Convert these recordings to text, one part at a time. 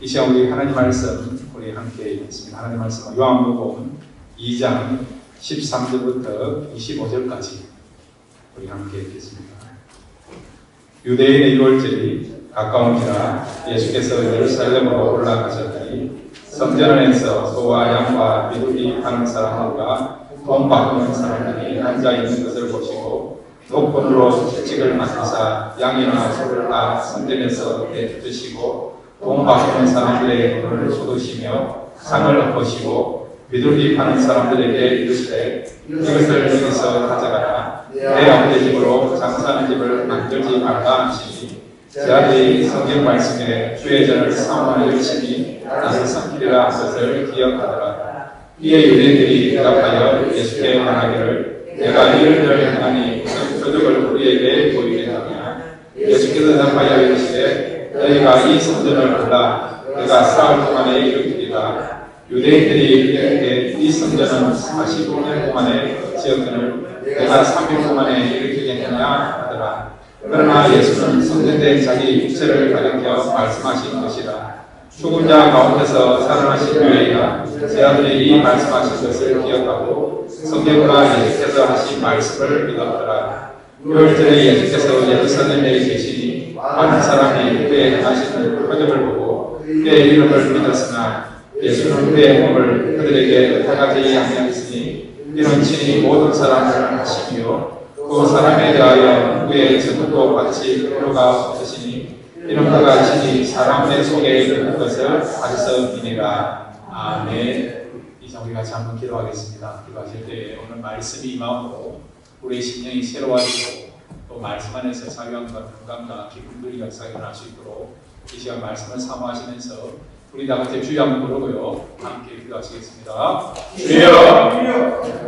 이 시간 우리 하나님 말씀 우리 함께 읽겠습니다. 하나님 말씀은 요한복음 2장 13절부터 25절까지 우리 함께 읽겠습니다. 유대인의 유월절이 가까운지라 예수께서 예루살렘으로 올라가셨더니 성전 안에서 소와 양과 비둘기 파는 사람들과 돈 바꾸는 사람들이 앉아 있는 것을 보시고 독본으로 채찍을 만드사 양이나 소를 다 성전에서 내주시고 돈 바꾸는 사람들의 돈을 쏟으시며 상을 엎으시고 비둘기 파는 사람들에게 이르시되 이것을 여기서 가져가라. 내 아버지 집으로 장사하는 집을 만들지 말라 하시니 제 아들이 성경 말씀에 주의 전을 사모하여 열심히 나서 삼키리라 한 것을 기억하더라. 이에 유대인들이 대답하여 예수께 말하기를 내가 이를 행하니 무슨 표적을 우리에게 보이겠느냐. 예수께서 대답하여 이르시되 너희가 이 성전을 보라. 내가 사흘 동안에 일으키리라. 유대인들이 이르되 이 성전은 45년 동안에 지었거늘 내가 3일 동안에 일으키겠느냐 하더라. 그러나 예수는 성전된 자기 육체를 가리켜 말씀하신 것이라. 죽은 자 가운데서 살아나신 후에야 제 아들이 이 말씀하신 것을 기억하고 성경과 예수께서 하신 말씀을 믿었더라. 유월절에 예수께서 예루살렘에 계시니 많은 사람이 그의 행하시는 표적을 보고 그의 이름을 믿었으나 예수는 그의 몸을 그들에게 나타나지 아니하였으니 이는 친히 모든 사람을 하시며 그 사람에 대하여 그의 전도 같이 필요가 없으시니 이는 그가 친히 사람의 속에 있는 것을 가르쳐이니라. 아멘. 이제 우리 같이 한번 기도하겠습니다. 기도하실 때 오늘 말씀이 임함으로 우리의 심령이 새로워지고 또 말씀 안에서 자유함과 평강과 기쁨 누리는 역사가 일어날 수 있도록 이 시간 말씀을 사모하시면서 우리 다 같이 주여 한번 부르고요 함께 기도하시겠습니다. 주여.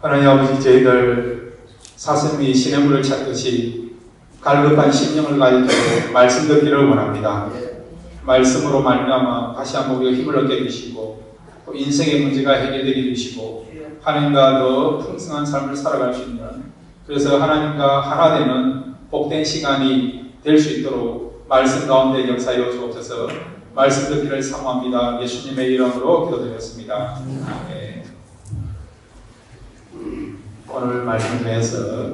하나님 아버지, 저희들 사슴이 시냇물을 찾듯이 갈급한 심령을 가지고 말씀 듣기를 원합니다. 말씀으로 말미암아 다시 한번 우리가 힘을 얻게 해주시고 또 인생의 문제가 해결되게 해주시고 하나님과 더 풍성한 삶을 살아갈 수 있는, 그래서 하나님과 하나 되는 복된 시간이 될 수 있도록 말씀 가운데 역사하여 주옵소서. 말씀 듣기를 사모합니다. 예수님의 이름으로 기도드렸습니다. 아멘. 오늘 말씀 중에서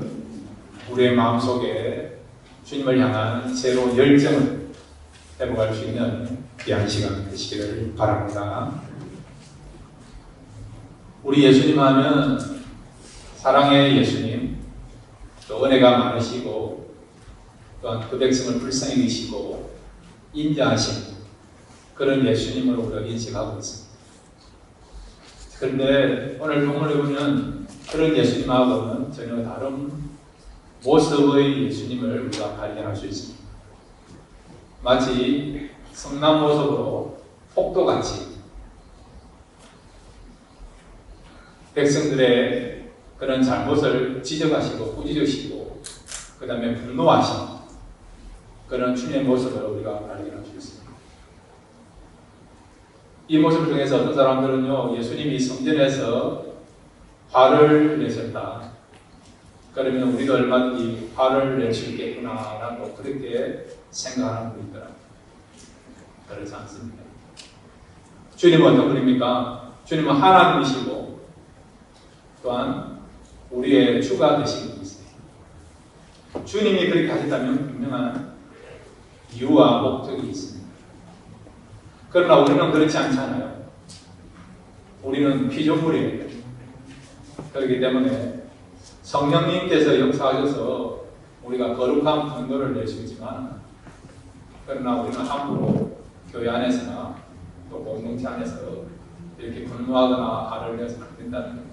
우리의 마음속에 주님을 향한 새로운 열정을 회복할 수 있는 귀한 시간 되시기를 바랍니다. 우리 예수님 하면 사랑의 예수님, 또 은혜가 많으시고 또한 그 백성을 불쌍히 여기시고 인자하신 그런 예수님을 우리가 인식하고 있습니다. 그런데 오늘 본문에 보면 그런 예수님하고는 전혀 다른 모습의 예수님을 우리가 발견할 수 있습니다. 마치 성난 모습으로 폭도같이 백성들의 그런 잘못을 지적하시고 꾸짖으시고 그 다음에 분노하신 그런 주님의 모습을 우리가 발견할 수 있습니다. 이 모습을 통해서 어떤 사람들은요, 예수님이 성전에서 화를 내셨다, 그러면 우리도 얼마든지 화를 낼 수 있겠구나라고 그렇게 생각하는 분이 있더라고요. 그렇지 않습니다. 주님은 어떤 분입니까? 주님은 하나님이시고 또한 우리의 주가 되신 분이세요. 주님이 그렇게 하셨다면 분명한 이유와 목적이 있습니다. 그러나 우리는 그렇지 않잖아요. 우리는 피조물이에요. 그렇기 때문에 성령님께서 역사하셔서 우리가 거룩한 분노를 낼 수 있지만, 그러나 우리는 함부로 교회 안에서나 또 공동체 안에서 이렇게 분노하거나 화를 내서는 안 된다는 거예요.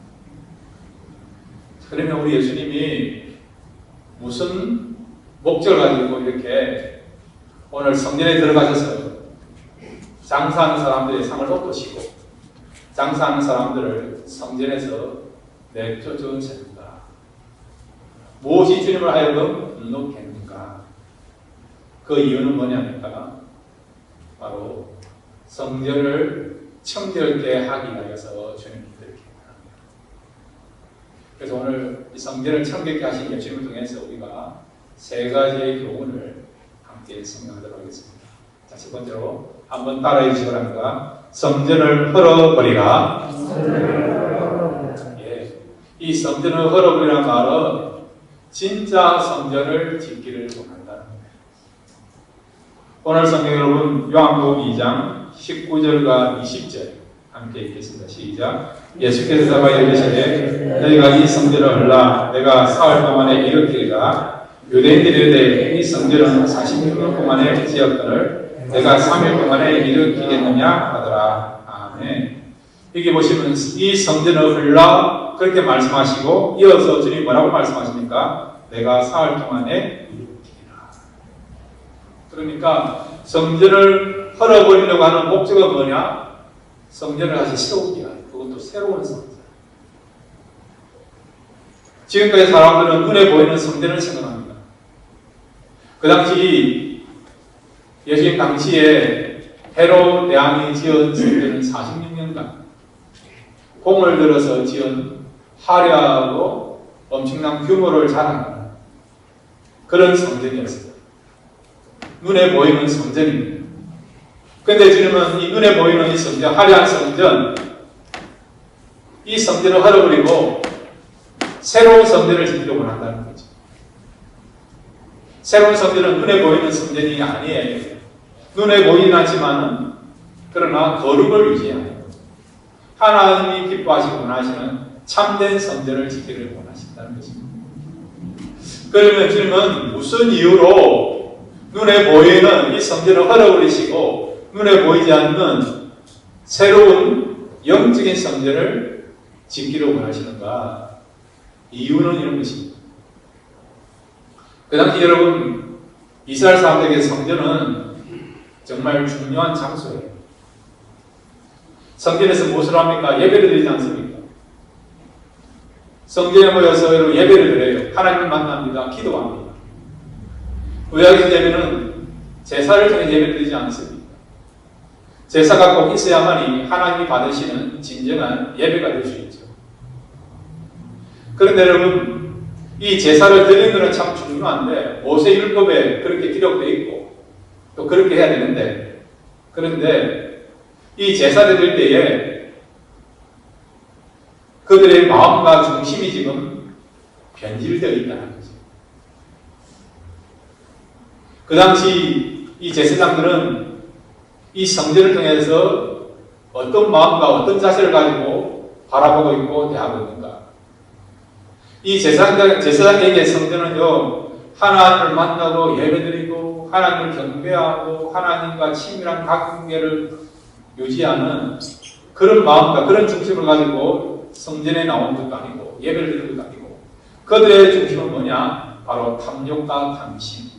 그러면 우리 예수님이 무슨 목적을 가지고 이렇게 오늘 성전에 들어가셔서 장사하는 사람들의 상을 엎으시고 장사하는 사람들을 성전에서 내쫓으셨는가? 무엇이 주님을 하여금 분노케 했는가? 그 이유는 뭐냐니까 바로 성전을 청결케 하기 위해서 주님이 그렇게 합니다. 그래서 오늘 이 성전을 청결케 하신 예수님을 통해서 우리가 세 가지의 교훈을 함께 생각하도록 하겠습니다. 자, 첫 번째로 한번 따라해 주시기 바랍니다. 성전을 헐어버리라. 예, 이 성전을 헐어버리라는 말은 진짜 성전을 짓기를 원한다는 거예요. 오늘 성경 여러분 요한복음 2장 19절과 20절 함께 읽겠습니다. 시작. 예수께서 다가와 이르시되 너희가 이 성전을 헐라 내가 사흘 동안에 일으키리라. 유대인들이 이르되 이 성전은 46년 동안에 지었거늘 내가 3일 동안에 일으키겠느냐 하더라. 아멘. 여기 보시면 이 성전을 헐라 그렇게 말씀하시고 이어서 주님 뭐라고 말씀하십니까? 내가 사흘 동안에 일으키리라. 그러니까 성전을 헐어버리려고 하는 목적은 뭐냐? 성전을 다시 세우기가, 그것도 새로운 성전. 지금까지 사람들은 눈에 보이는 성전을 생각합니다. 그 당시 예수님 당시에 헤롯 대왕이 지은 성전은 46년간 공을 들여서 지은 화려하고 엄청난 규모를 자랑하는 그런 성전이었습니다. 눈에 보이는 성전입니다. 그런데 주님은 이 눈에 보이는 이 성전, 화려한 성전, 이 성전을 헐어버리고 새로운 성전을 짓기를 원한다는 거죠. 새로운 성전은 눈에 보이는 성전이 아니에요. 눈에 보이긴 하지만은 그러나 거룩을 유지하는 하나님이 기뻐하시고 원하시는 참된 성전을 짓기를 원하신다는 것입니다. 그러면 주님은 무슨 이유로 눈에 보이는 이 성전을 헐어버리시고 눈에 보이지 않는 새로운 영적인 성전을 짓기를 원하시는가? 이유는 이런 것입니다. 그 당시 여러분 이스라엘 사람들에게 성전은 정말 중요한 장소예요. 성전에서 무엇을 합니까? 예배를 드리지 않습니까? 성전에 모여서 여러분 예배를 드려요. 하나님을 만납니다. 기도합니다. 왜 하게 되면은 제사를 통해 예배를 드리지 않습니다. 제사가 꼭 있어야만이 하나님이 받으시는 진정한 예배가 될 수 있죠. 그런데 여러분 이 제사를 드리는 것은 참 중요한데 모세율법에 그렇게 기록되어 있고 또 그렇게 해야 되는데, 그런데 이 제사를 드릴 때에 그들의 마음과 중심이 지금 변질되어 있다는 거죠. 그 당시 이 제사장들은 이 성전을 통해서 어떤 마음과 어떤 자세를 가지고 바라보고 있고 대하고 있는가? 이 제사장에게 성전은요, 하나님을 만나고 예배드리고 하나님을 경배하고 하나님과 친밀한 관계를 유지하는 그런 마음과 그런 중심을 가지고 성전에 나온 것도 아니고 예배를 드리는 것도 아니고, 그들의 중심은 뭐냐? 바로 탐욕과 탐심,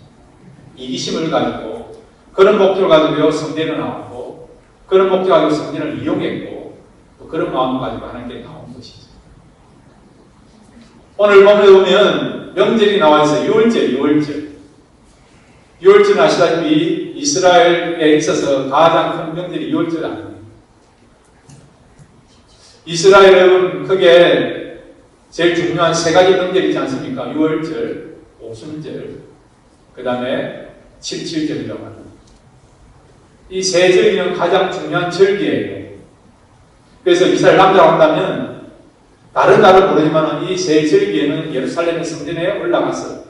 이기심을 가지고 그런 목적을 가지고 성전에 나왔고 그런 목적을 가지고 성전을 이용했고 또 그런 마음을 가지고 하나님께 나온 것이죠. 오늘 보면 명절이 나와 있어요. 유월절 아시다시피 이스라엘에 있어서 가장 큰 명절이 유월절 아닙니까? 이스라엘은 크게 제일 중요한 세 가지 명절이 있지 않습니까? 유월절, 오순절, 그 다음에 칠칠절이라고 합니다. 이 세 절기는 가장 중요한 절기예요. 그래서 이스라엘 남자라고 한다면 다른 나라는 모르지만 이 세 절기에는 예루살렘 성전에 올라가서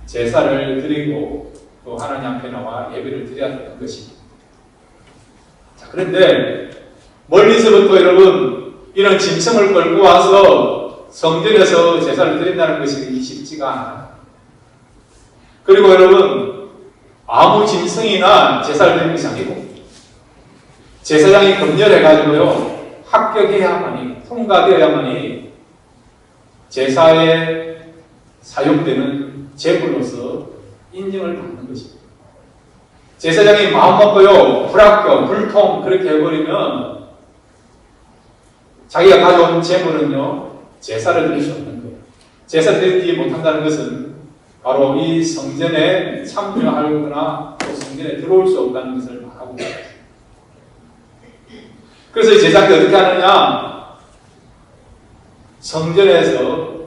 제사를 드리고 또 하나님 앞에 나와 예배를 드려야 되는 것입니다. 자, 그런데 멀리서부터 여러분 이런 짐승을 끌고 와서 성전에서 제사를 드린다는 것이 쉽지가 않아요. 그리고 여러분 아무 짐승이나 제사를 드리는 것이 아니고 제사장이 검열해가지고요 합격해야만이 통과되어야만이 제사에 사용되는 제물로서 인정을 받는 것입니다. 제사장이 마음 먹고요 불합격, 불통 그렇게 해버리면 자기가 가져온 제물은요 제사를 드릴 수 없는 거예요. 제사 드리지 못한다는 것은 바로 이 성전에 참여하거나 또 성전에 들어올 수 없다는 것을 말하고 있습니다. 그래서 이 제사장이 어떻게 하느냐? 성전에서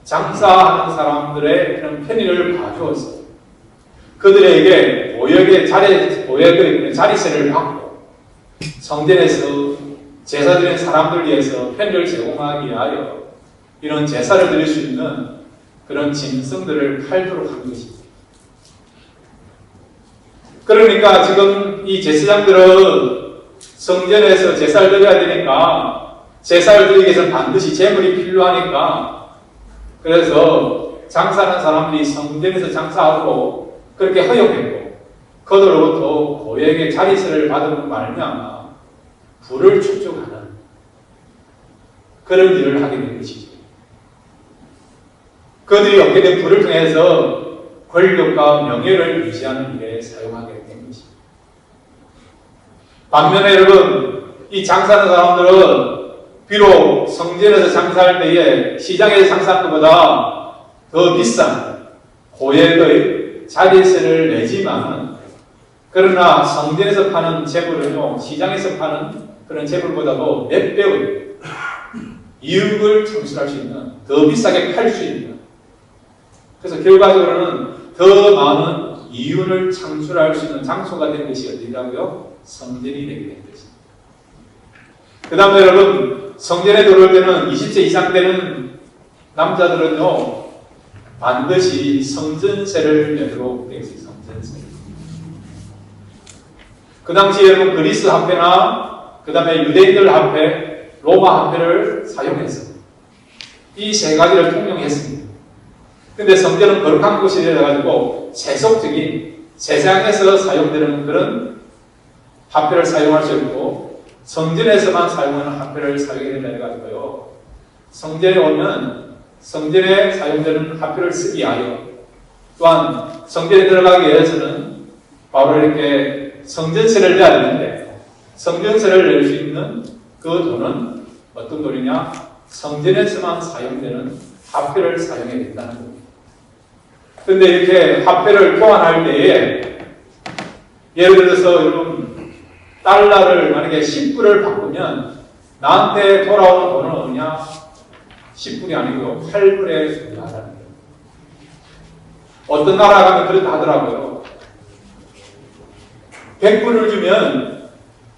장사하는 사람들의 그런 편의를 봐주어서 그들에게 보역의 자리세를 받고 성전에서 제사 드리는 사람들 위해서 편의를 제공하기 위하여 이런 제사를 드릴 수 있는 그런 짐승들을 팔도록 한 것입니다. 그러니까 지금 이 제사장들은 성전에서 제사를 드려야 되니까 제사를 드리기 위해서는 반드시 제물이 필요하니까 그래서 장사하는 사람들이 성전에서 장사하고 그렇게 허용했고 그들로부터 고액의 자리세를 받은 말미암아 부를 축적하는 그런 일을 하게 된 것이죠. 그들이 얻게 된 부를 통해서 권력과 명예를 유지하는 일에 사용하게 된 것입니다. 반면에 여러분 이 장사하는 사람들은 비록 성전에서 장사할 때에 시장에서 장사하는 것보다 더 비싼 고액의 자리세를 내지만 그러나 성전에서 파는 제물은요 시장에서 파는 그런 제물보다도 몇 배의 이익을 창출할 수 있는 더 비싸게 팔 수 있는 그래서 결과적으로는 더 많은 이윤을 창출할 수 있는 장소가 된 것이 어디라고요? 성전이 되게 된 것입니다. 그 다음에 여러분 성전에 들어올 때는 20세 이상 되는 남자들은요 반드시 성전세를 내도록 되어 있어요. 성전세. 그 당시에 여러분 그리스 화폐나 그 다음에 유대인들 화폐, 로마 화폐를 사용했습니다. 이 세 가지를 통용했습니다. 근데 성전은 거룩한 곳이 되어가지고 세속적인 세상에서 사용되는 그런 화폐를 사용할 수 없고 성전에서만 사용하는 화폐를 사용해야 된다 해가지고요. 성전에 오면 성전에 사용되는 화폐를 쓰기 위하여 또한 성전에 들어가기 위해서는 바로 이렇게 성전세를 내야 되는데 성전세를 낼 수 있는 그 돈은 어떤 돈이냐? 성전에서만 사용되는 화폐를 사용해야 된다는 겁니다. 그런데 이렇게 화폐를 교환할 때에 예를 들어서 여러분 달러를 만약에 10불을 바꾸면 나한테 돌아오는 돈은 뭐냐? 10불이 아니고 8불에 준다라는 거예요. 어떤 나라 가면 그렇다 하더라고요. 100불을 주면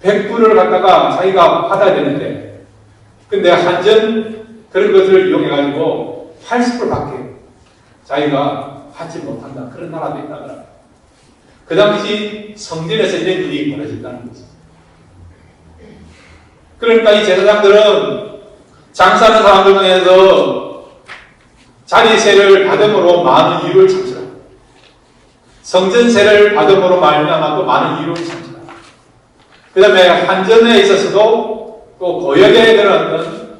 100불을 갖다가 자기가 받아야 되는데 근데 한전 그런 것을 이용해가지고 80불밖에 자기가 받지 못한다. 그런 나라도 있다더라. 그 당시 성전에서 이런 일이 벌어졌다는 거죠. 그러니까 이 제사장들은 장사하는 사람들 중에서 자리세를 받음으로 많은 이유를 창출합니다. 성전세를 받음으로 말미암아 또 많은 이유를 창출합니다. 그 다음에 한전에 있어서도 또 고역에 들어갔던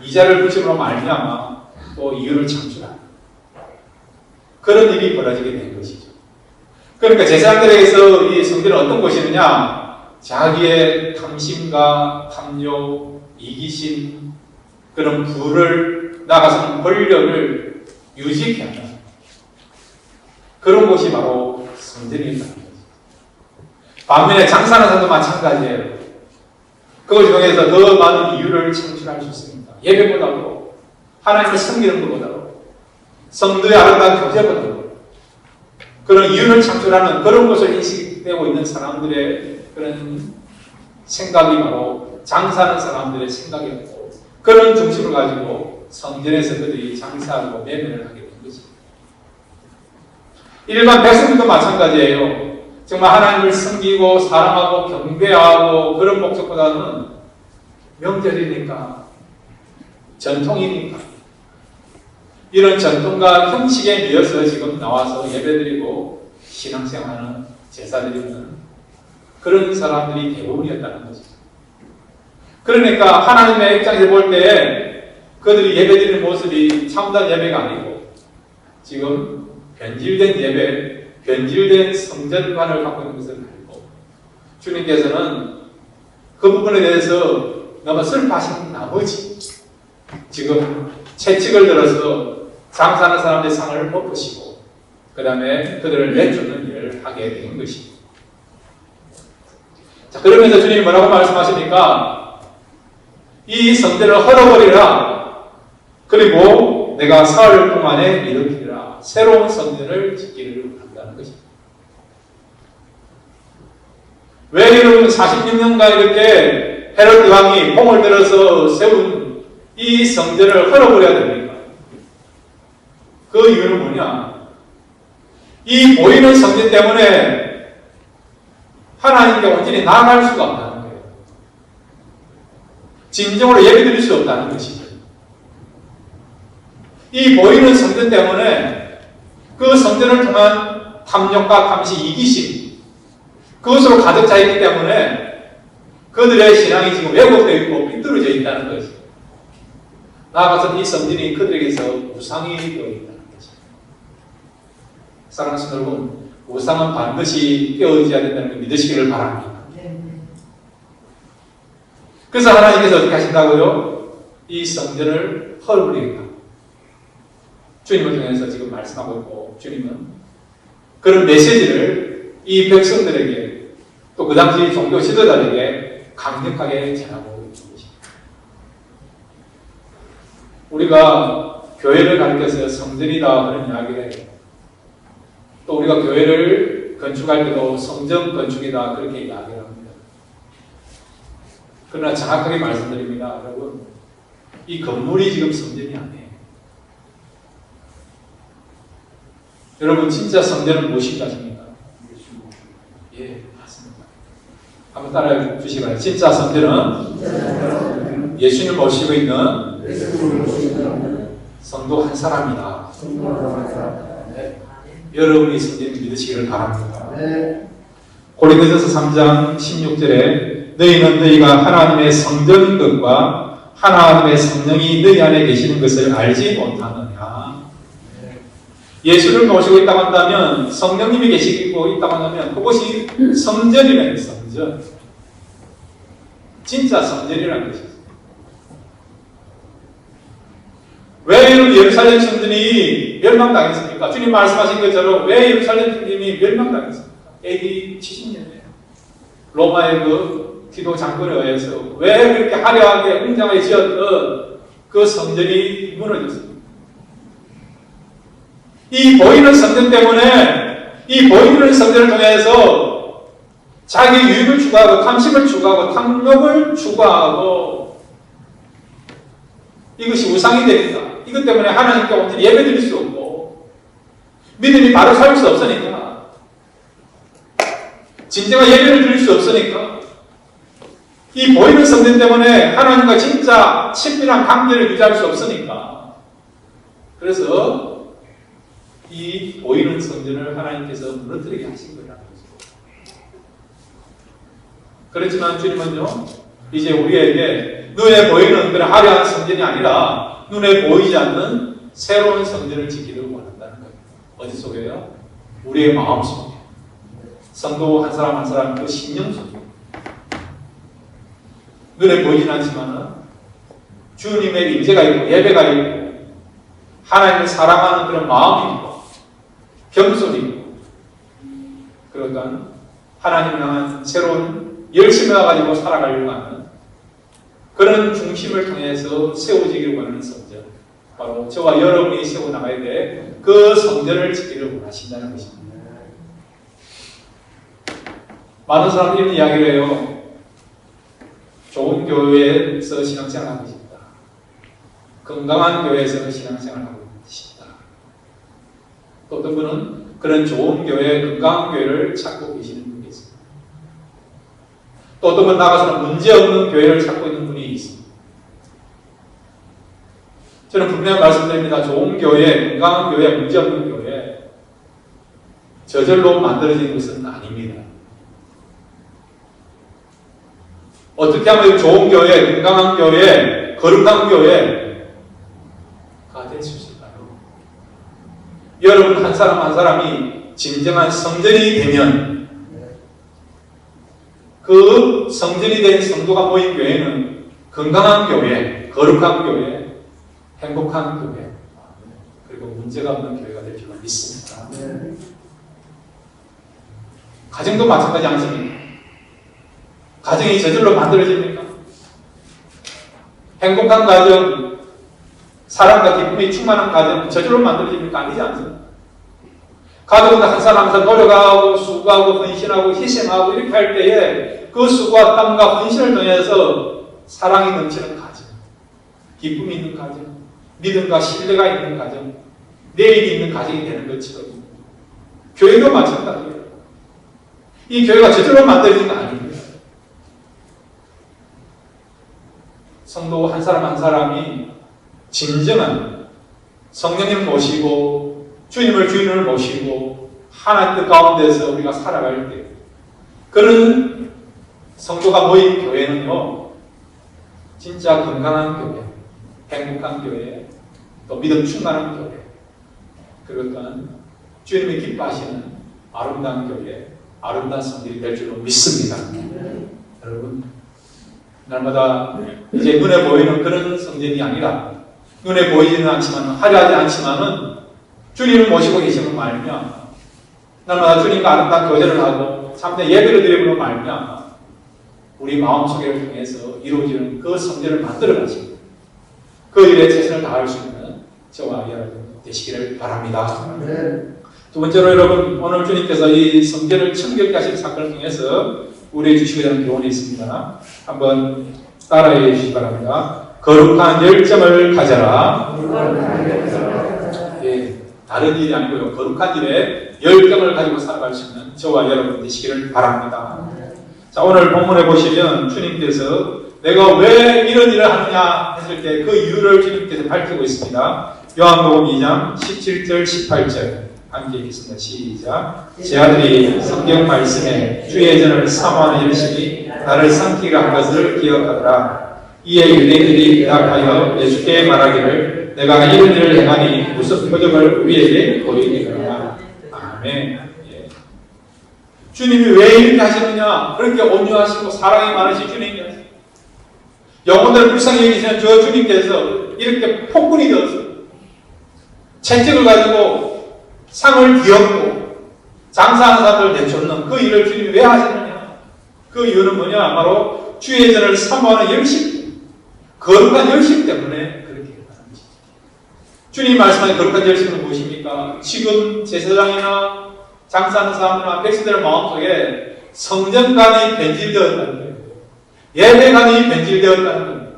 이자를 붙임으로 말미암아 또 이유를 창출합니다. 그런 일이 벌어지게 된 것이죠. 그러니까 제사장들에게서 이 성전은 어떤 곳이느냐? 자기의 탐심과 탐욕, 이기심, 그런 부를 나가서는 권력을 유지케 하는 그런 곳이 바로 성전이라는 거죠. 반면에 장사하는 사람도 마찬가지예요. 그걸 통해서 더 많은 이유를 창출할 수 있습니다. 예배보다도 하나님을 섬기는 것보다도 성도의 아름다운 교제보다도 그런 이윤을 창출하는 그런 것을 인식되고 있는 사람들의 그런 생각이 바로 장사하는 사람들의 생각이었고 그런 중심을 가지고 성전에서 그들이 장사하고 매매를 하게 된 것입니다. 일반 백성들도 마찬가지예요. 정말 하나님을 섬기고 사랑하고 경배하고 그런 목적보다는 명절이니까 전통이니까 이런 전통과 형식에 미어서 지금 나와서 예배드리고 신앙생활하는 제사드리는 그런 사람들이 대부분이었다는 거죠. 그러니까 하나님의 입장에서 볼 때 그들이 예배드리는 모습이 참된 예배가 아니고 지금 변질된 예배, 변질된 성전관을 갖고 있는 것을 알고 주님께서는 그 부분에 대해서 너무 슬퍼하신 나머지 지금 채찍을 들어서 장사하는 사람들의 상을 엎으시고 그 다음에 그들을 내쫓는 일을 하게 된 것입니다. 자, 그러면서 주님이 뭐라고 말씀하십니까? 이 성전을 헐어버리라. 그리고 내가 사흘 동안에 일으키리라. 새로운 성전을 짓기를 한다는 것입니다. 왜 여러분 46년간 이렇게 헤롯 왕이 봉을 들어서 세운 이 성전을 헐어버려야 됩니까? 그 이유는 뭐냐? 이 보이는 성전 때문에 하나님께 온전히 나아갈 수가 없다는 거예요. 진정으로 예배드릴 수 없다는 것이죠. 이 보이는 성전 때문에 그 성전을 통한 탐욕과 탐시, 이기심 그것으로 가득 차 있기 때문에 그들의 신앙이 지금 왜곡되어 있고 삐뚤어져 있다는 것이죠. 나아가서 이 성전이 그들에게서 우상이 되어 있다는 것이죠. 사랑하는 여러분, 우상은 반드시 깨어져야 된다는 걸 믿으시기를 바랍니다. 그래서 하나님께서 어떻게 하신다고요? 이 성전을 헐어버리겠다. 주님을 통해서 지금 말씀하고 있고 주님은 그런 메시지를 이 백성들에게 또 그 당시 종교 지도자들에게 강력하게 전하고 있는 것입니다. 우리가 교회를 가리켜서 성전이다 그런 이야기를 해요. 또 우리가 교회를 건축할 때도 성전 건축이다 그렇게 이야기를 합니다. 그러나 정확하게 말씀드립니다. 여러분, 이 건물이 지금 성전이 아니에요. 여러분, 진짜 성전은 무엇인가 하십니까? 예, 맞습니다. 한번 따라해 주시기 바랍니다. 진짜 성전은 예수님을 모시고 있는 성도 한 사람이다. 네. 여러분이 성전을 믿으시기를 바랍니다. 고린도전서 3장 16절에 너희는 너희가 하나님의 성전인 것과 하나님의 성령이 너희 안에 계시는 것을 알지 못하느냐. 예수를 모시고 있다고 한다면 성령님이 계시고 있다고 한다면 그것이 성전이라는 성전. 진짜 성전이라는 것이죠. 왜 예루살렘 성전이 멸망당했습니까? 주님 말씀하신 것처럼 왜 예루살렘 성전이 멸망당했습니까? AD 70년에 로마의 그 기도 장군에 의해서 왜 그렇게 화려하게 웅장하게 지었던 그 성전이 무너졌습니까? 이 보이는 성전 때문에 이 보이는 성전을 통해서 자기 유익을 추구하고 탐심을 추구하고 탐욕을 추구하고 이것이 우상이 됩니다. 이것 때문에 하나님께 온전히 예배드릴 수 없고 믿음이 바로 살 수 없으니까 진정한 예배를 드릴 수 없으니까 이 보이는 성전 때문에 하나님과 진짜 친밀한 관계를 유지할 수 없으니까 그래서 이 보이는 성전을 하나님께서 무너뜨리게 하신 거라는 거죠. 그렇지만 주님은요 이제 우리에게 눈에 보이는 그런 화려한 성전이 아니라 눈에 보이지 않는 새로운 성전을 짓기를 원한다는 거예요. 어디 속에요? 우리의 마음 속에. 성도 한 사람 한 사람 그 심령 속에. 눈에 보이진 않지만 주님의 임재가 있고 예배가 있고 하나님을 사랑하는 그런 마음이 있고 겸손이 있고 그러니까 하나님을 향한 새로운 열심을 가지고 살아가려고 하는 그런 중심을 통해서 세워지기를 원하는 성전. 바로 저와 여러분이 세워나가야 될 그 성전을 짓기를 원하신다는 것입니다. 많은 사람들이 이야기를 해요. 좋은 교회에서 신앙생활 하고 싶다. 건강한 교회에서 신앙생활 하고 싶다. 또 어떤 분은 그런 좋은 교회, 건강한 교회를 찾고 계시는 분이 있습니다. 또 어떤 분 나가서는 문제없는 교회를 찾고 있는 분이 있습니다. 저는 분명히 말씀드립니다. 좋은 교회, 건강한 교회, 문제없는 교회 저절로 만들어진 것은 아닙니다. 어떻게 하면 좋은 교회, 건강한 교회, 거룩한 교회가 될 수 있을까요? 여러분 한 사람 한 사람이 진정한 성전이 되면 그 성전이 된 성도가 모인 교회는 건강한 교회, 거룩한 교회, 행복한 교회, 그리고 문제가 없는 교회가 될 줄로 믿습니다. 가정도 마찬가지 않습니까? 가정이 저절로 만들어집니까? 행복한 가정, 사랑과 기쁨이 충만한 가정 저절로 만들어집니까? 아니지 않습니까? 가족은 한 사람 한 사람 노력하고 수고하고 헌신하고 희생하고 이렇게 할 때에 그 수고와 땀과 헌신을 통해서 사랑이 넘치는 가정, 기쁨이 있는 가정, 믿음과 신뢰가 있는 가정, 내일이 있는 가정이 되는 것처럼 교회도 마찬가지예요. 이 교회가 저절로 만들어진 거 아닙니다. 성도 한 사람 한 사람이 진정한 성령님 모시고 주님을 주인을 모시고 하나님 뜻 가운데서 우리가 살아갈 때 그런 성도가 모인 교회는요 진짜 건강한 교회, 행복한 교회, 또 믿음 충만한 교회, 그리고 또한 주님이 기뻐하시는 아름다운 교회, 아름다운 성전이 될 줄로 믿습니다. 여러분 날마다 이제 눈에 보이는 그런 성전이 아니라 눈에 보이지는 않지만 화려하지 않지만은 주님을 모시고 계시는 말미암아 날마다 주님과 아름다운 교제를 하고 참된 예배를 드리므로 말미암아 우리 마음속에를 통해서 이루어지는 그 성전을 만들어 가시고 그 일에 최선을 다할 수 있는 저와 여러분 되시기를 바랍니다. 두 번째로 여러분 오늘 주님께서 이 성전을 청결케 하신 사건을 통해서 우리에게 주시고자 하는 교훈이 있습니다. 한번 따라해 주시기 바랍니다. 거룩한 열정을 가져라. 예, 다른 일이 아니고요. 거룩한 일에 열정을 가지고 살아갈 수 있는 저와 여러분 되시기를 바랍니다. 자, 오늘 본문에 보시면 주님께서 내가 왜 이런 일을 하느냐 했을 때 그 이유를 주님께서 밝히고 있습니다. 요한복음 2장 17절 18절 함께 읽겠습니다. 시작. 제 아들이 성경 말씀에 주의 전을 사모하는 열심히 나를 삼키게 한 것을 기억하더라. 이에 유대인들이 대답하여 예수께 말하기를 내가 이런 일을 행하니 무슨 표적을 우리에게 보이리라. 아멘. 예. 주님이 왜 이렇게 하시느냐? 그렇게 온유하시고 사랑이 많으신 주님께서 영혼을 불쌍히 여기시는 저 주님께서 이렇게 폭군이 되어서 채찍을 가지고 상을 뒤엎고 장사하는 사람들을 내쫓는 그 일을 주님이 왜 하시느냐? 그 이유는 뭐냐? 바로 주의 전을 사모하는 열심, 거룩한 열심 때문에 그렇게 하는 것이죠. 주님 말씀하신 거룩한 열심은 무엇입니까? 지금 제사장이나 장사하는 사람이나 백성들의 마음속에 성전관이 변질되었다는 거예요. 예배관이 변질되었다는 거예요.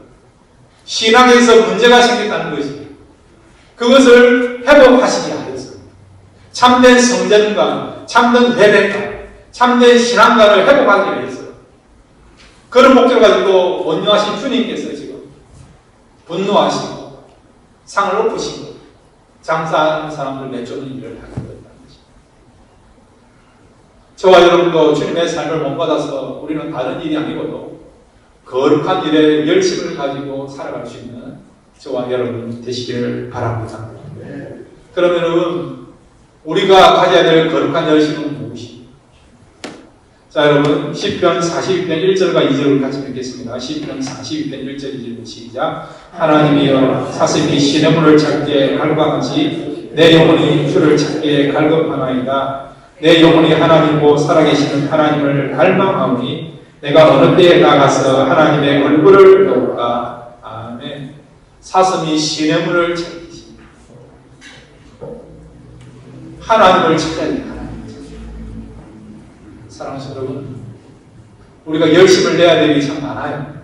신앙에서 문제가 생겼다는 것입니다. 그것을 회복하시기 위해서 참된 성전관, 참된 예배관, 참된 신앙관을 회복하기 위해서 그런 목적을 가지고 온유하신 주님께서 지금 분노하시고 상을 높으시고 장사하는 사람들 내쫓는 일을 하게 되었다는 것입니다. 저와 여러분도 주님의 삶을 본받아서 우리는 다른 일이 아니고도 거룩한 일에 열심을 가지고 살아갈 수 있는 저와 여러분 되시기를 바랍니다. 그러면은 우리가 가져야 될 거룩한 열심은 무엇입니까? 자, 여러분 시편 42편 1절과 2절을 같이 읽겠습니다. 시편 42편 1절 2절 시작. 하나님이여 사슴이 시냇물을 찾기에 갈급하같이 내 영혼이 주를 찾기에 갈급하나이다. 내 영혼이 하나님고 살아계시는 하나님을 갈망하오니 내가 어느 때에 나가서 하나님의 얼굴을 배울까. 아멘. 사슴이 시냇물을 찾기 하나님을 찾아야 돼요. 하나님을 찾아야 돼요. 사랑하는 여러분, 우리가 열심을 내야 될 일이 참 많아요.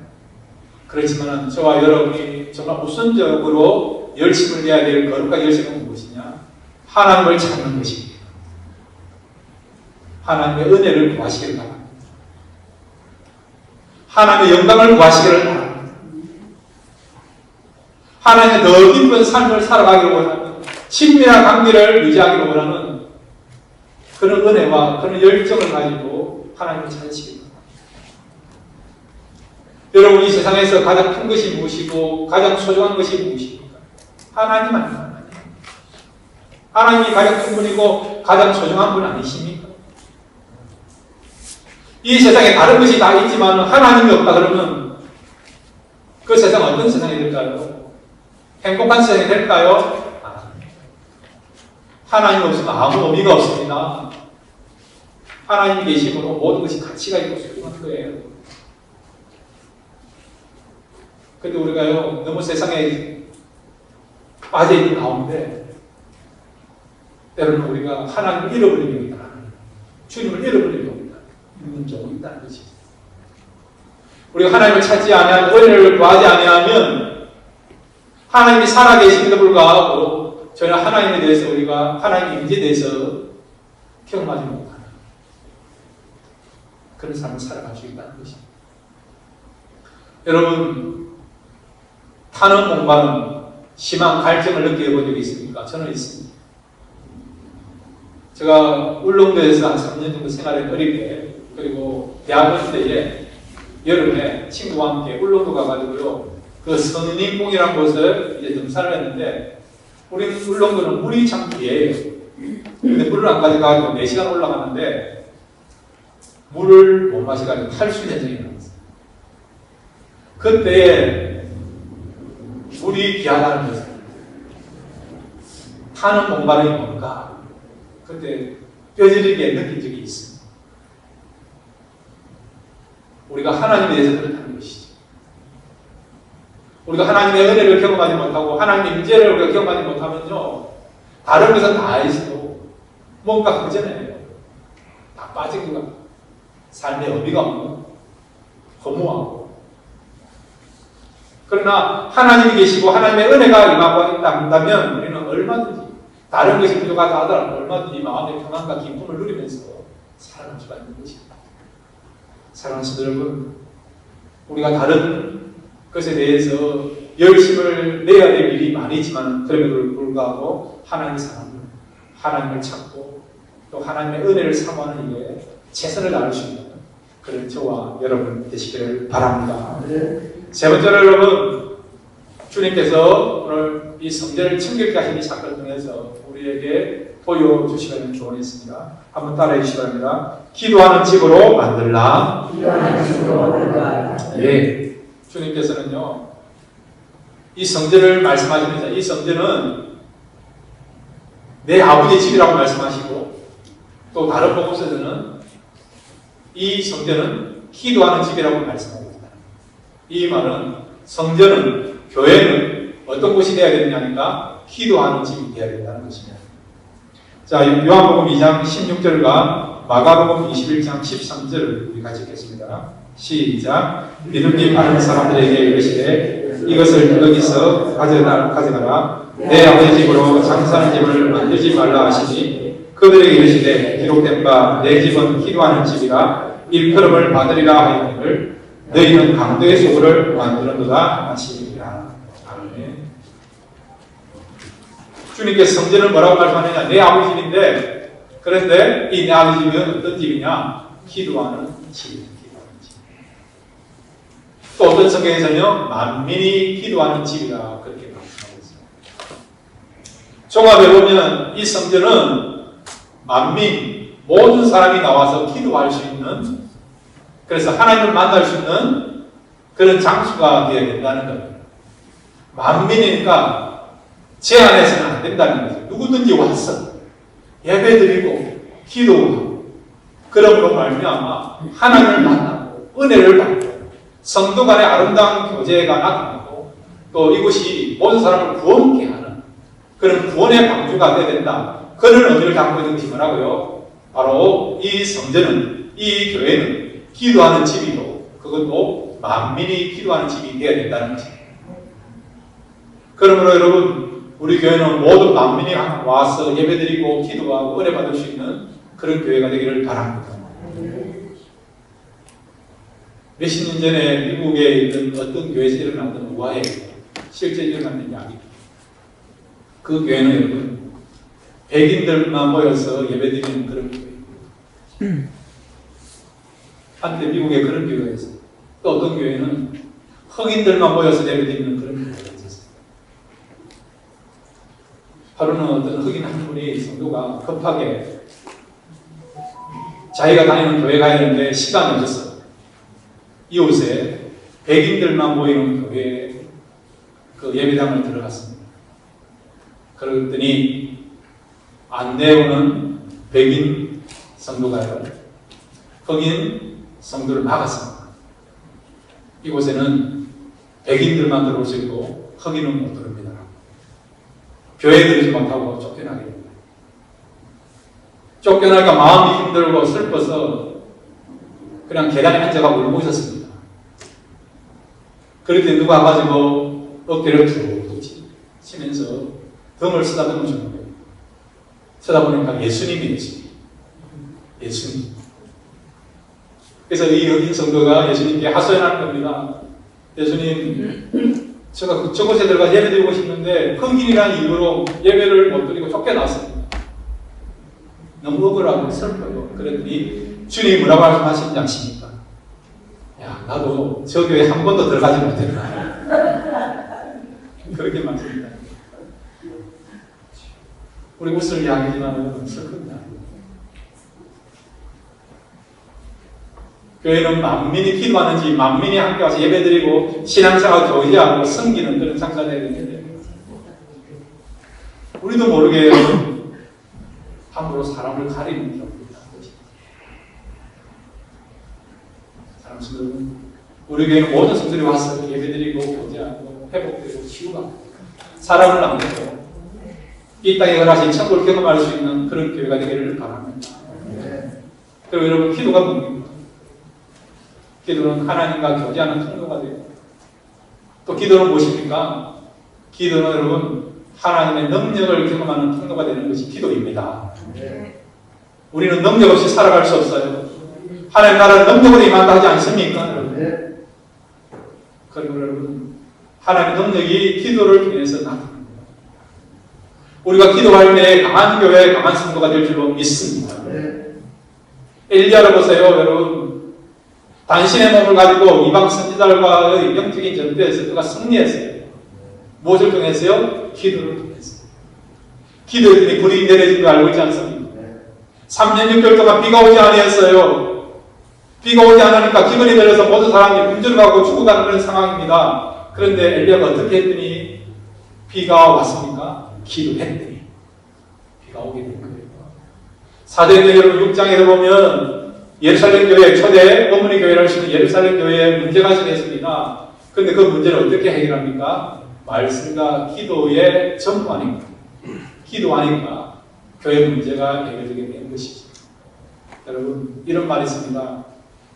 그렇지만 저와 여러분이 정말 우선적으로 열심을 내야 될 거룩한 열심은 무엇이냐? 하나님을 찾는 것입니다. 하나님의 은혜를 구하시기를 바랍니다. 하나님의 영광을 구하시기를 바랍니다. 하나님의 더 깊은 삶을 살아가기를 원하는, 친밀한 관계를 유지하기를 원하는 그런 은혜와 그런 열정을 가지고 하나님을 찾으시기 바랍니다. 여러분, 이 세상에서 가장 큰 것이 무엇이고 가장 소중한 것이 무엇입니까? 하나님 아닙니까? 하나님이 가장 큰 분이고 가장 소중한 분 아니십니까? 이 세상에 다른 것이 다 있지만 하나님이 없다 그러면 그 세상 어떤 세상이 될까요? 행복한 세상이 될까요? 하나님 없으면 아무 의미가 없습니다. 하나님이 계심으로 모든 것이 가치가 있고 소중한 거예요. 근데 우리가요, 너무 세상에 빠져있는 가운데 때로는 우리가 하나님을 잃어버리는 경우가 있다. 주님을 잃어버리는 경우가 있다. 이런 경우가 있다는 것이죠. 우리가 하나님을 찾지 아니하면, 은혜를 구하지 아니하면 하나님이 살아계심에도 불구하고 전혀 하나님에 대해서 우리가 하나님의 임재에 대해서 경험하지 못하는 그런 삶을 살아갈 수 있다는 것입니다. 여러분, 타는 공부는 심한 갈증을 느껴본 적이 있습니까? 저는 있습니다. 제가 울릉도에서 한 3년 정도 생활했던 어릴 때, 그리고 대학원 때에 여름에 친구와 함께 울릉도 가가지고요, 그 선인봉이라는 곳을 이제 등산을 했는데, 우리는 울릉도는 물이 참 귀해요. 근데 물을 안 가져가고 4시간 올라가는데 물을 못 마셔가지고 탈수 현상이 나왔어요. 그때 물이 귀하다는 것을, 타는 공간이 뭔가 그때 뼈저리게 느낀 적이 있습니다. 우리가 하나님에 대해서 그렇다는 것이죠. 우리가 하나님의 은혜를 경험하지 못하고 하나님의 임재를 우리가 경험하지 못하면요, 다른 것은 다 있어도 뭔가 허전해요. 다 빠진 것 같아요. 삶의 의미가 없는, 허무하고. 그러나 하나님이 계시고 하나님의 은혜가 임하고 있다 한다면 우리는 얼마든지 다른 것이 부족하다 하더라도 얼마든지 마음의 평안과 기쁨을 누리면서 살아갈 수가 있는 것입니다. 사랑하는 여러분, 우리가 다른 것에 대해서 열심을 내야 될 일이 많이지만 그럼에도 불구하고 하나님의 사랑을, 하나님을 찾고 또 하나님의 은혜를 사모하는 일에 최선을 다할 수 있는 그런 저와 여러분 되시기를 바랍니다. 세 번째로 여러분, 주님께서 오늘 이 성전을 청결케 하신 이 사건을 통해서 우리에게 보여주시는 조언이 있습니다. 한번 따라해 주시기 바랍니다. 기도하는 집으로 만들라. 예, 주님께서는요, 이 성전을 말씀하시면서 이 성전은 내 아버지의 집이라고 말씀하시고, 또 다른 복음서에서는 이 성전은 기도하는 집이라고 말씀합니다. 이 말은 성전은, 교회는 어떤 곳이 되어야 되느냐니까 기도하는 집이 되어야 된다는 것입니다. 자, 요한복음 2장 16절과 마가복음 21장 13절을 우리 같이 읽겠습니다. 시작. 믿음이 많은 사람들에게 이르시되 이것을 여기서 가져가라. 내 아버지 집으로 장사하는 집을 만들지 말라 하시니 그들에게 이르시되 기록된 바 내 집은 기도하는 집이라 일컬음을 받으리라 하였느니를 너희는 강도의 소굴을 만들었도다 하시니라. 아멘. 주님께서 성전을 뭐라고 말씀하느냐? 내 아버지 집인데, 그런데 이 내 아버지 집은 어떤 집이냐? 기도하는 집입니다. 또 어떤 성경에서는요, 만민이 기도하는 집이라 그렇게 말씀하고 있습니다. 종합해 보면 이 성전은 만민, 모든 사람이 나와서 기도할 수 있는, 그래서 하나님을 만날 수 있는 그런 장소가 되어야 된다는 겁니다. 만민이니까 제한해서는 안 된다는 거죠. 누구든지 와서 예배드리고 기도하고, 그러므로 말미암아 하나님을 만나고 은혜를 받고 성도 간의 아름다운 교제가 나타나고 또 이곳이 모든 사람을 구원케 하는 그런 구원의 방주가 되어야 된다. 그는 어디를 담고 있는지 뭐라고요? 바로 이 성전은, 이 교회는 기도하는 집이고 그것도 만민이 기도하는 집이 되어야 된다는 거죠. 그러므로 여러분, 우리 교회는 모든 만민이 와서 예배드리고 기도하고 은혜 받을 수 있는 그런 교회가 되기를 바랍니다. 몇십 년 전에 미국에 있는 어떤 교회에서 일어났던 우화에 실제 일어났던 이야기. 그 교회는 여러분, 백인들만 모여서 예배드리는 그런 교회입니다. 한때 미국에 그런 교회가 있어요. 또 어떤 교회는 흑인들만 모여서 예배드리는 그런 교회가 있었어요. 하루는 어떤 흑인 한 분이 성도가 급하게 자기가 다니는 교회 가야 되는데 시간이 없었어요. 이곳에 백인들만 모이는 교회에 그 예배당을 들어갔습니다. 그랬더니 안내오는 백인 성도가요, 흑인 성도를 막았습니다. 이곳에는 백인들만 들어올 수 있고 흑인은 못 들어옵니다. 교회 들이지 못하고 쫓겨나게 됩니다. 쫓겨나니까 마음이 힘들고 슬퍼서 그냥 계단에 앉아가 울고 있었습니다. 그랬더니 누가 와가지고 어깨를 툭툭 치면서 등을 쓰다듬어 주는 거예요. 쳐다보니까 예수님이었지. 예수님. 그래서 이 흑인 성도가 예수님께 하소연하는 겁니다. 예수님, 제가 저곳에 들어가 예배 드리고 싶은데 흑인이라는 이유로 예배를 못 드리고 쫓겨났습니다. 너무 억울하고 슬퍼요. 그랬더니 주님이 뭐라고 말씀하시는지 아십니까? 야, 나도 저 교회 한 번도 들어가지 못했나. 그렇게 말씀합니다. 우리 웃을 이야기지만 슬픕니다. 교회는 만민이 기도하는지 만민이 함께 와서 예배드리고 신앙생활 교제하고 섬기는 그런 상사가 되어야 되는데 우리도 모르게 함부로 사람을 가리는 경우입니다. 사람들은 우리 교회는 모든 성들이 와서 예배드리고 교제하고 회복되고 치유하고 사람을 안 되고 이 땅에 걸어가신 천국을 경험할 수 있는 그런 교회가 되기를 바랍니다. 그리고 여러분, 기도가 뭡니까? 기도는 하나님과 교제하는 통로가 되고 또 기도는 무엇입니까? 기도는 여러분 하나님의 능력을 경험하는 통로가 되는 것이 기도입니다. 우리는 능력 없이 살아갈 수 없어요. 하나님 나라는 능력으로 임한다 하지 않습니까? 여러분? 그리고 여러분, 하나님의 능력이 기도를 통해서 나타납니다. 우리가 기도할 때 강한 교회, 강한 성도가 될 줄로 믿습니다. 엘리야를 보세요, 여러분. 당신의 몸을 가지고 이방 선지자들과의 영적인 전투에서 그가 승리했어요. 무엇을 통해서요? 기도를 통해서. 기도했더니 불이 내려진 거 알고 있지 않습니까? 3년 6개월 동안 비가 오지 아니었어요. 비가 오지 않으니까 기근이 내려서 모든 사람이 굶주려가고 죽어가는 그런 상황입니다. 그런데 엘리야가 어떻게 했더니 비가 왔습니까? 기도했더니 비가 오게 된 거예요. 사도행전 여러분 6장에서 보면 예루살렘 교회, 초대 어머니 교회를 하시는 예루살렘 교회에 문제가 생겼습니다. 그런데 그 문제를 어떻게 해결합니까? 말씀과 기도의 전부하니까, 기도하니까 교회 문제가 해결되게 된 것이죠. 여러분, 이런 말이 있습니다.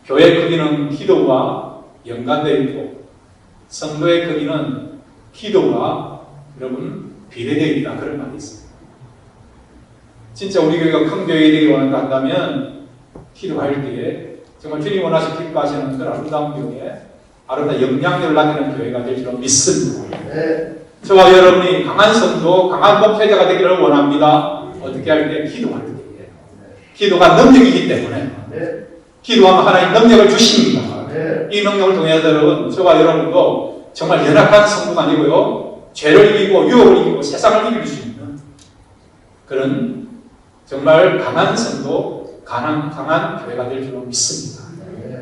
교회 크기는 기도와 연관되어 있고 성도의 크기는 기도와 여러분 비례되어 있다. 그런 말이 있습니다. 진짜 우리 교회가 큰 교회가 되기 원한다 한다면 기도할 때에 정말 주님 원하시고 기뻐하시는 그런 아름다운 교회, 아름다운 영향력을 남기는 교회가 될 줄 믿습니다. 저와 여러분이 강한 성도, 강한 목회자가 되기를 원합니다. 어떻게 할 때? 기도할 때에. 기도가 능력이기 때문에 기도하면 하나님 능력을 주십니다. 이 능력을 통해서 여러분, 저와 여러분도 정말 연약한 성도가 아니고요, 죄를 이기고 유혹을 이기고 세상을 이길 수 있는 그런 정말 강한 성도, 강한 교회가 될 줄로 믿습니다.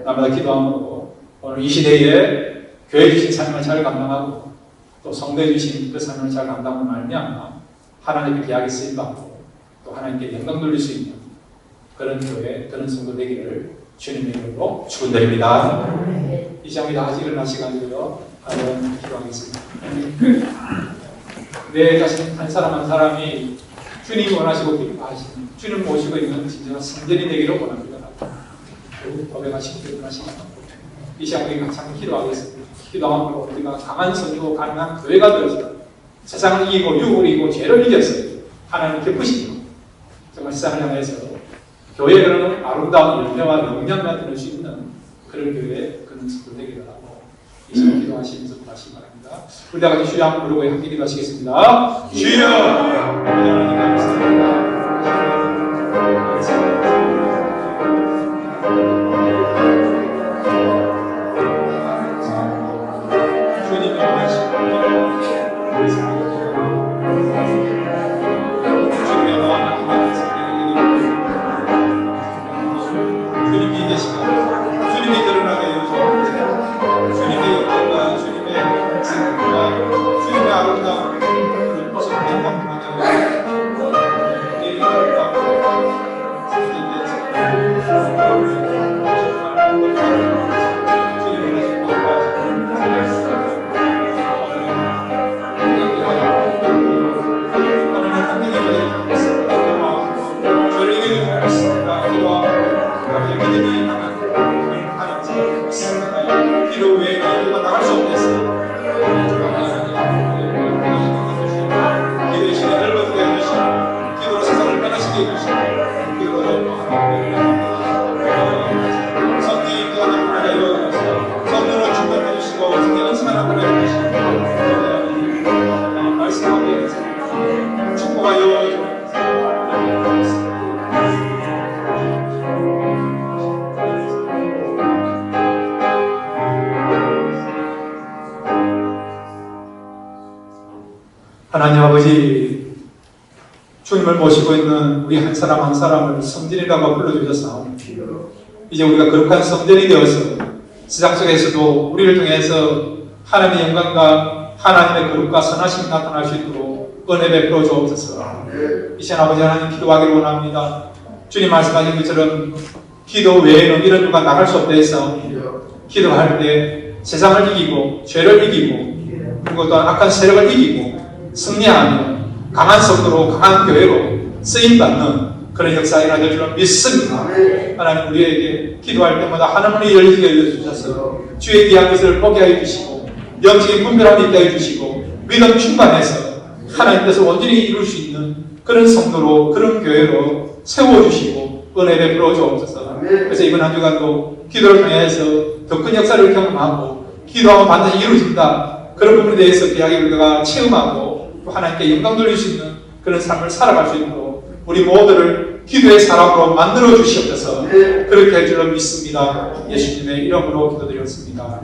날마다 기도함으로 오늘 이 시대에 교회 주신 삶을 잘 감당하고 또 성도에 주신 그 삶을 잘 감당하고 말미암아 하나님께 귀하게 쓰임받고 또 하나님께 영광 돌릴 수 있는 그런 교회, 그런 성도 되기를 주님의 이름으로 축원드립니다. 이 시간에 다시 일어나 시간이고요. 한번 기도하겠습니다. 내 자신 한 사람 한 사람이 주님이 원하시고 기뻐하시는 주님 모시고 있는 진정한 성전이 되기를 원합니다. 고백하시고 원하시는 이 시간 우리가 참 기도하겠습니다. 기도함으로 우리가 강한 성도 가능한 교회가 되어서 세상을 이기고 유혹을 이기고 죄를 이겼어요. 하나님 기쁘시고 정말 세상을 향해서 교회에 그런 아름다운 열매와 영향만 드릴 수 있는 그런 교회의 그런 성도 되기를 하고 이 시간 기도하시면서 구하시기 바랍니다. 우리 다 같이 주여 한번 부르고 함께 기도하시겠습니다. 주여! 하나님 감사합니다. 하나님 아버지, 주님을 모시고 있는 우리 한 사람 한 사람을 성전이라고 불러주셨사옵니다. 이제 우리가 거룩한 성전이 되어서 세상 속에서도 우리를 통해서 하나님의 영광과 하나님의 거룩과 선하심이 나타날 수 있도록 은혜 베풀어 주옵소서. 이 시간 아버지 하나님 기도하기를 원합니다. 주님 말씀하신 것처럼 기도 외에는 이런 누가 나갈 수 없다 해서 기도할 때 세상을 이기고 죄를 이기고 그리고 또 악한 세력을 이기고 승리하며 강한 성도로 강한 교회로 쓰임받는 그런 역사가 일어날 줄로 믿습니다. 하나님 우리에게 기도할 때마다 하나님의 열리게 열려주셔서 주의 귀한 것을 보게 하여 주시고 영적인 분별함이 있게 해 주시고 믿음 충만해서 하나님 뜻을 온전히 이룰 수 있는 그런 성도로 그런 교회로 세워주시고 은혜 베풀어 주옵소서. 그래서 이번 한 주간도 기도를 통해서 더 큰 역사를 경험하고 기도하면 반드시 이루어진다. 그런 부분에 대해서 귀하게 우리가 체험하고 또 하나님께 영광 돌릴 수 있는 그런 삶을 살아갈 수 있도록 우리 모두를 기도의 사람으로 만들어 주시옵소서. 그렇게 할 줄로 믿습니다. 예수님의 이름으로 기도드렸습니다.